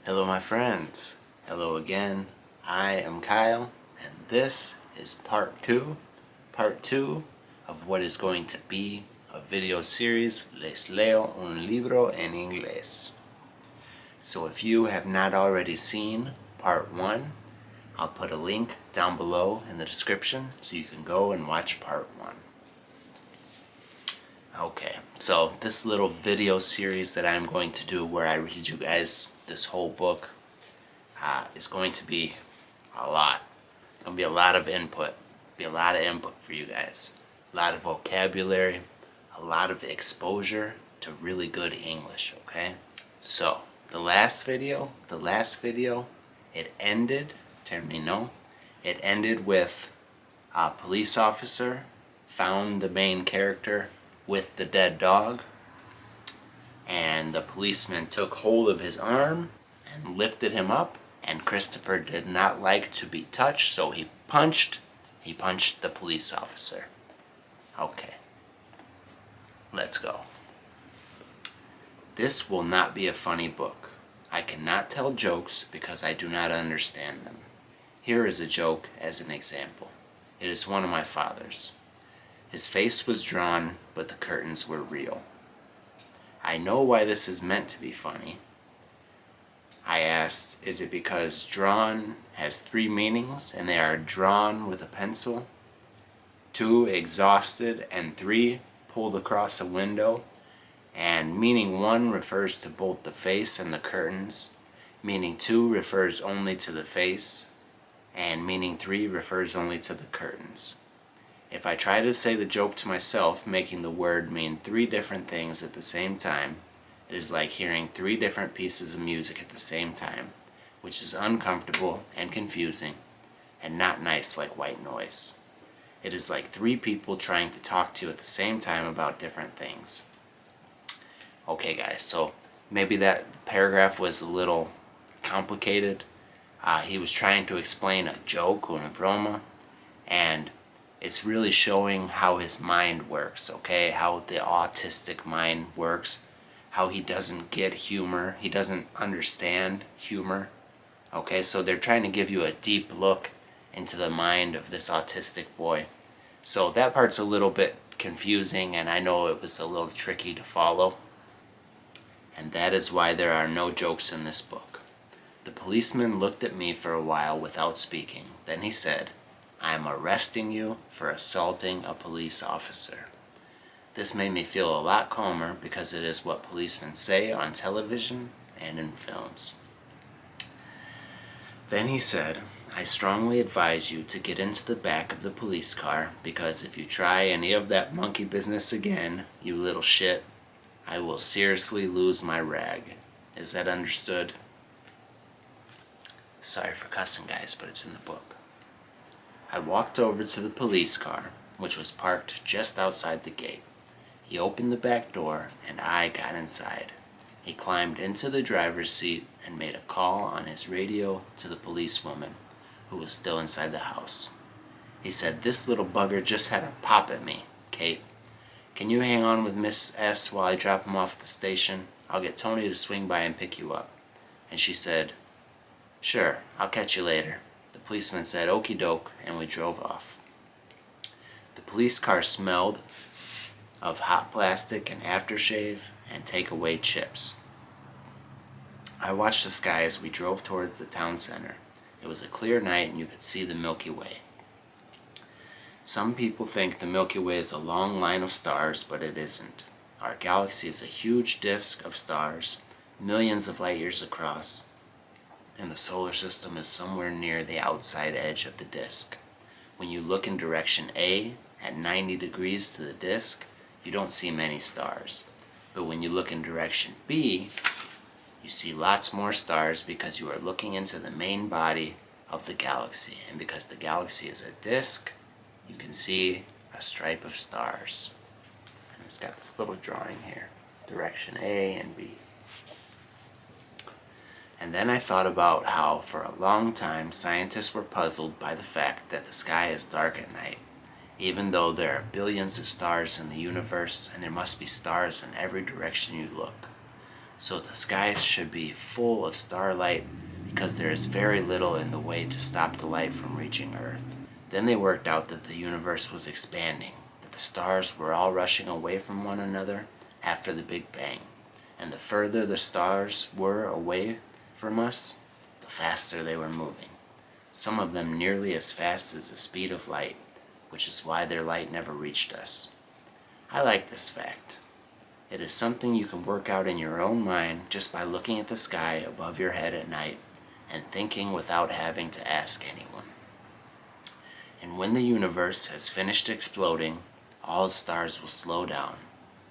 Hello my friends, hello again. I am Kyle and this is part 2 of what is going to be a video series, Les leo un libro en inglés. So if you have not already seen part 1, I'll put a link down below in the description so you can go and watch part 1. Okay, so this little video series that I'm going to do where I read you guys this whole book is going to be a lot. It'll be a lot of input. Be a lot of input for you guys. A lot of vocabulary, a lot of exposure to really good English, okay? So, the last video, it ended, it ended with a police officer found the main character with the dead dog, and the policeman took hold of his arm and lifted him up, and Christopher did not like to be touched, so he punched the police officer. Okay, let's go. This will not be a funny book. I cannot tell jokes because I do not understand them. Here is a joke as an example. It is one of my father's. His face was drawn, but the curtains were real. I know why this is meant to be funny. I asked, is it because drawn has 3 meanings and they are drawn with a pencil? 2, exhausted, and 3, pulled across a window. And meaning 1 refers to both the face and the curtains. Meaning 2 refers only to the face. And meaning 3 refers only to the curtains. If I try to say the joke to myself, making the word mean 3 different things at the same time, it is like hearing 3 different pieces of music at the same time, which is uncomfortable and confusing, and not nice like white noise. It is like 3 people trying to talk to you at the same time about different things. Okay guys, so maybe that paragraph was a little complicated. He was trying to explain a joke, una broma, and it's really showing how his mind works, okay? How the autistic mind works, how he doesn't get humor, he doesn't understand humor, okay? So they're trying to give you a deep look into the mind of this autistic boy. So that part's a little bit confusing, and I know it was a little tricky to follow. And that is why there are no jokes in this book. The policeman looked at me for a while without speaking. Then he said, I am arresting you for assaulting a police officer. This made me feel a lot calmer because it is what policemen say on television and in films. Then he said, I strongly advise you to get into the back of the police car because if you try any of that monkey business again, you little shit, I will seriously lose my rag. Is that understood? Sorry for cussing guys, but it's in the book. I walked over to the police car, which was parked just outside the gate. He opened the back door, and I got inside. He climbed into the driver's seat and made a call on his radio to the policewoman, who was still inside the house. He said, this little bugger just had a pop at me, Kate. Can you hang on with Miss S while I drop him off at the station? I'll get Tony to swing by and pick you up. And she said, sure, I'll catch you later. The policeman said, okie doke, and we drove off. The police car smelled of hot plastic and aftershave and takeaway chips. I watched the sky as we drove towards the town center. It was a clear night and you could see the Milky Way. Some people think the Milky Way is a long line of stars, but it isn't. Our galaxy is a huge disk of stars, millions of light years across, and the solar system is somewhere near the outside edge of the disk. When you look in direction A at 90 degrees to the disk, you don't see many stars. But when you look in direction B, you see lots more stars because you are looking into the main body of the galaxy. And because the galaxy is a disk, you can see a stripe of stars. And it's got this little drawing here, direction A and B. And then I thought about how, for a long time, scientists were puzzled by the fact that the sky is dark at night, even though there are billions of stars in the universe and there must be stars in every direction you look. So the sky should be full of starlight because there is very little in the way to stop the light from reaching Earth. Then they worked out that the universe was expanding, that the stars were all rushing away from one another after the Big Bang. And the further the stars were away from us, the faster they were moving. Some of them nearly as fast as the speed of light, which is why their light never reached us. I like this fact. It is something you can work out in your own mind just by looking at the sky above your head at night and thinking without having to ask anyone. And when the universe has finished exploding, all the stars will slow down.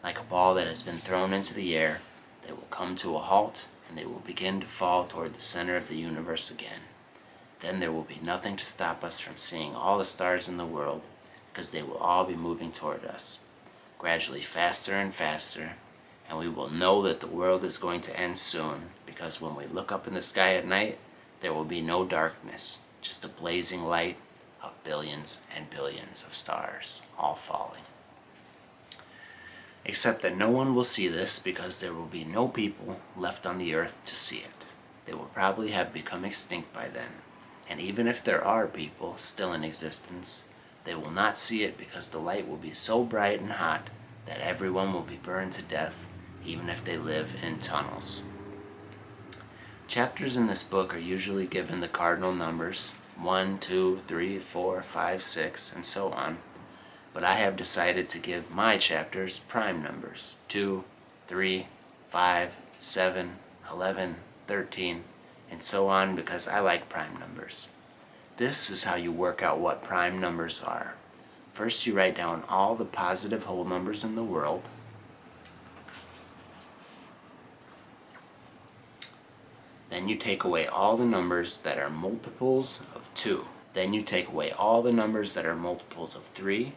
Like a ball that has been thrown into the air, they will come to a halt and they will begin to fall toward the center of the universe again. Then there will be nothing to stop us from seeing all the stars in the world because they will all be moving toward us, gradually faster and faster, and we will know that the world is going to end soon because when we look up in the sky at night, there will be no darkness, just a blazing light of billions and billions of stars, all falling. Except that no one will see this because there will be no people left on the earth to see it. They will probably have become extinct by then. And even if there are people still in existence, they will not see it because the light will be so bright and hot that everyone will be burned to death, even if they live in tunnels. Chapters in this book are usually given the cardinal numbers 1, 2, 3, 4, 5, 6, and so on. But I have decided to give my chapters prime numbers 2, 3, 5, 7, 11, 13, and so on because I like prime numbers. This is how you work out what prime numbers are. First you write down all the positive whole numbers in the world. Then you take away all the numbers that are multiples of 2. Then you take away all the numbers that are multiples of 3.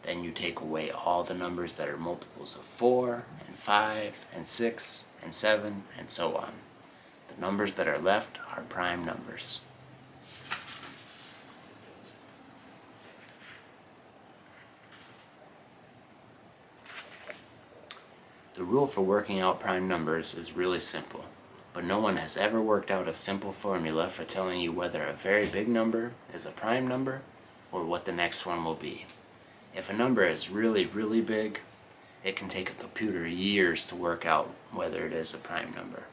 Then you take away all the numbers that are multiples of 4, and 5, and 6, and 7, and so on. The numbers that are left are prime numbers. The rule for working out prime numbers is really simple, but no one has ever worked out a simple formula for telling you whether a very big number is a prime number or what the next one will be. If a number is really, really big, it can take a computer years to work out whether it is a prime number.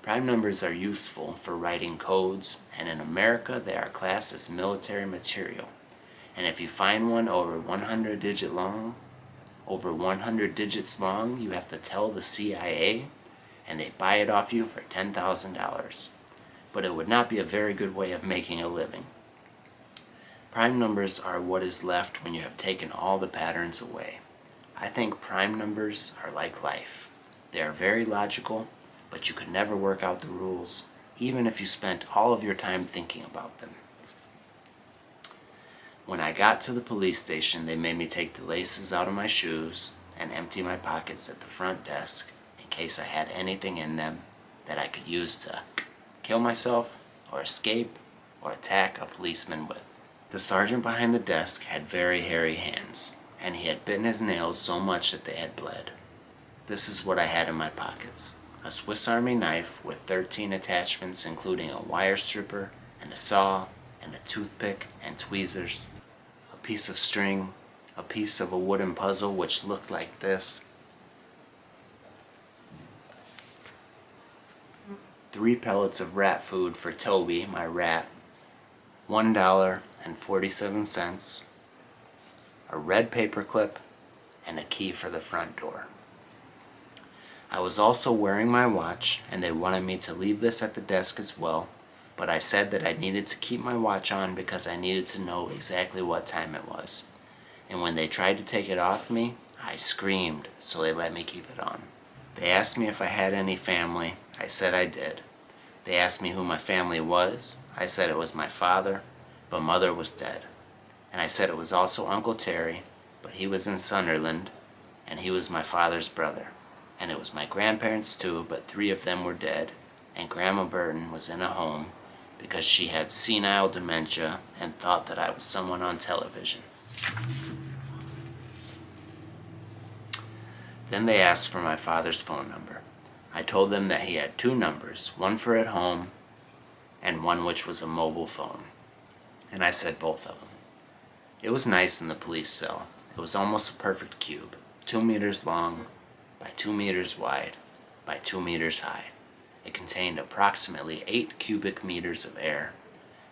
Prime numbers are useful for writing codes, and in America they are classed as military material. And if you find one over 100 digits long, you have to tell the CIA, and they buy it off you for $10,000. But it would not be a very good way of making a living. Prime numbers are what is left when you have taken all the patterns away. I think prime numbers are like life. They are very logical, but you could never work out the rules, even if you spent all of your time thinking about them. When I got to the police station, they made me take the laces out of my shoes and empty my pockets at the front desk in case I had anything in them that I could use to kill myself or escape or attack a policeman with. The sergeant behind the desk had very hairy hands, and he had bitten his nails so much that they had bled. This is what I had in my pockets: a Swiss Army knife with 13 attachments including a wire stripper and a saw and a toothpick and tweezers, a piece of string, a piece of a wooden puzzle which looked like this, 3 pellets of rat food for Toby, my rat, $1.47, a red paperclip, and a key for the front door. I was also wearing my watch, and they wanted me to leave this at the desk as well, but I said that I needed to keep my watch on because I needed to know exactly what time it was. And when they tried to take it off me, I screamed, so they let me keep it on. They asked me if I had any family. I said I did. They asked me who my family was. I said it was my father, but mother was dead. And I said it was also Uncle Terry, but he was in Sunderland, and he was my father's brother. And it was my grandparents too, but 3 of them were dead, and Grandma Burton was in a home because she had senile dementia and thought that I was someone on television. Then they asked for my father's phone number. I told them that he had two numbers, one for at home and one which was a mobile phone. And I said both of them. It was nice in the police cell. It was almost a perfect cube, 2 meters long, by 2 meters wide, by 2 meters high. It contained approximately 8 cubic meters of air.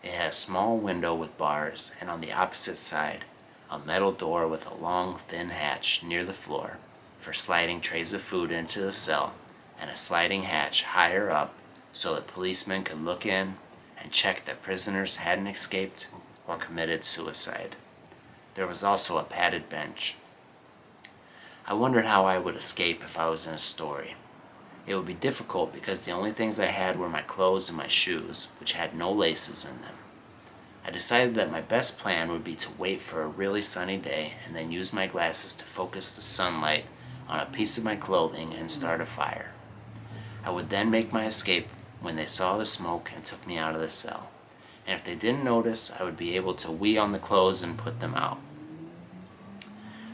It had a small window with bars, and on the opposite side, a metal door with a long, thin hatch near the floor for sliding trays of food into the cell, and a sliding hatch higher up so that policemen could look in and check that prisoners hadn't escaped or committed suicide. There was also a padded bench. I wondered how I would escape if I was in a story. It would be difficult because the only things I had were my clothes and my shoes, which had no laces in them. I decided that my best plan would be to wait for a really sunny day and then use my glasses to focus the sunlight on a piece of my clothing and start a fire. I would then make my escape when they saw the smoke and took me out of the cell. And if they didn't notice, I would be able to wee on the clothes and put them out.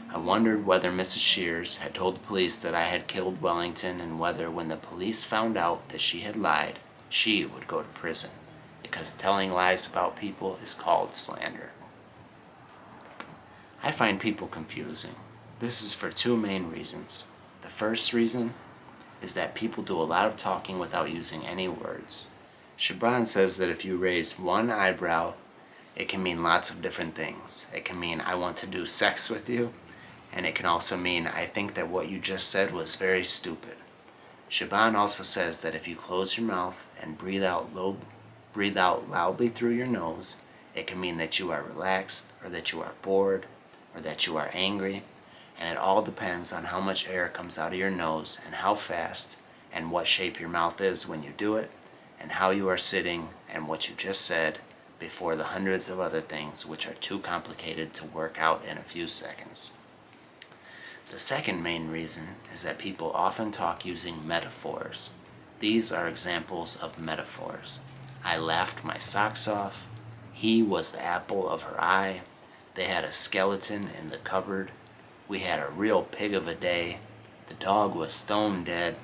I wondered whether Mrs. Shears had told the police that I had killed Wellington, and whether when the police found out that she had lied, she would go to prison, because telling lies about people is called slander. I find people confusing. This is for two main reasons. The first reason is that people do a lot of talking without using any words. Shaban says that if you raise one eyebrow, it can mean lots of different things. It can mean I want to do sex with you, and it can also mean I think that what you just said was very stupid. Shaban also says that if you close your mouth and breathe out loudly through your nose, it can mean that you are relaxed, or that you are bored, or that you are angry, and it all depends on how much air comes out of your nose and how fast, and what shape your mouth is when you do it, and how you are sitting and what you just said, before the hundreds of other things which are too complicated to work out in a few seconds. The second main reason is that people often talk using metaphors. These are examples of metaphors. I laughed my socks off. He was the apple of her eye. They had a skeleton in the cupboard. We had a real pig of a day. The dog was stone dead.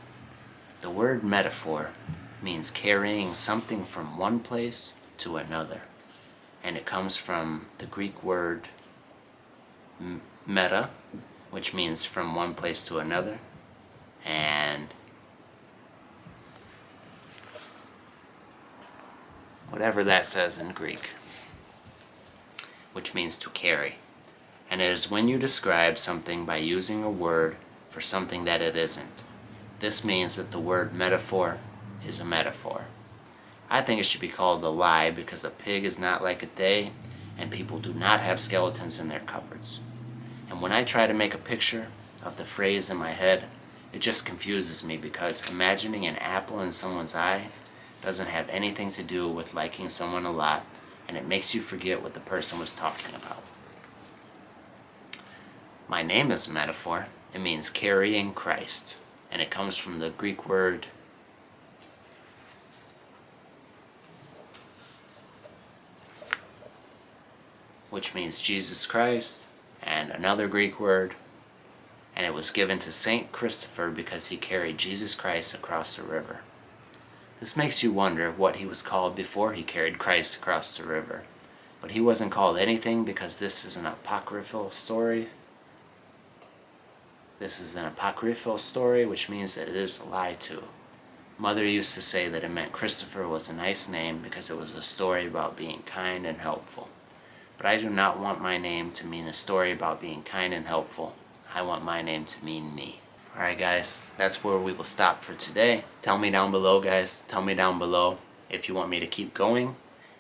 The word metaphor means carrying something from one place to another. And it comes from the Greek word meta, which means from one place to another, and whatever that says in Greek, which means to carry. And it is when you describe something by using a word for something that it isn't. This means that the word metaphor is a metaphor. I think it should be called a lie because a pig is not like a day, and people do not have skeletons in their cupboards. And when I try to make a picture of the phrase in my head, it just confuses me because imagining an apple in someone's eye doesn't have anything to do with liking someone a lot, and it makes you forget what the person was talking about. My name is a metaphor. It means carrying Christ, and it comes from the Greek word which means Jesus Christ, and another Greek word, and it was given to Saint Christopher because he carried Jesus Christ across the river. This makes you wonder what he was called before he carried Christ across the river. But he wasn't called anything because this is an apocryphal story. This is an apocryphal story, which means that it is a lie too. Mother used to say that it meant Christopher was a nice name because it was a story about being kind and helpful. But I do not want my name to mean a story about being kind and helpful. I want my name to mean me. Alright guys, that's where we will stop for today. Tell me down below guys, tell me down below if you want me to keep going,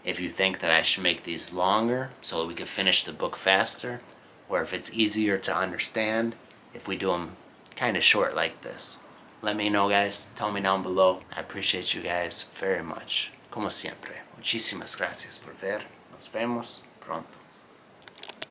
if you think that I should make these longer so that we can finish the book faster, or if it's easier to understand if we do them kind of short like this. Let me know guys, tell me down below. I appreciate you guys very much. Como siempre, muchísimas gracias por ver. Nos vemos pronto.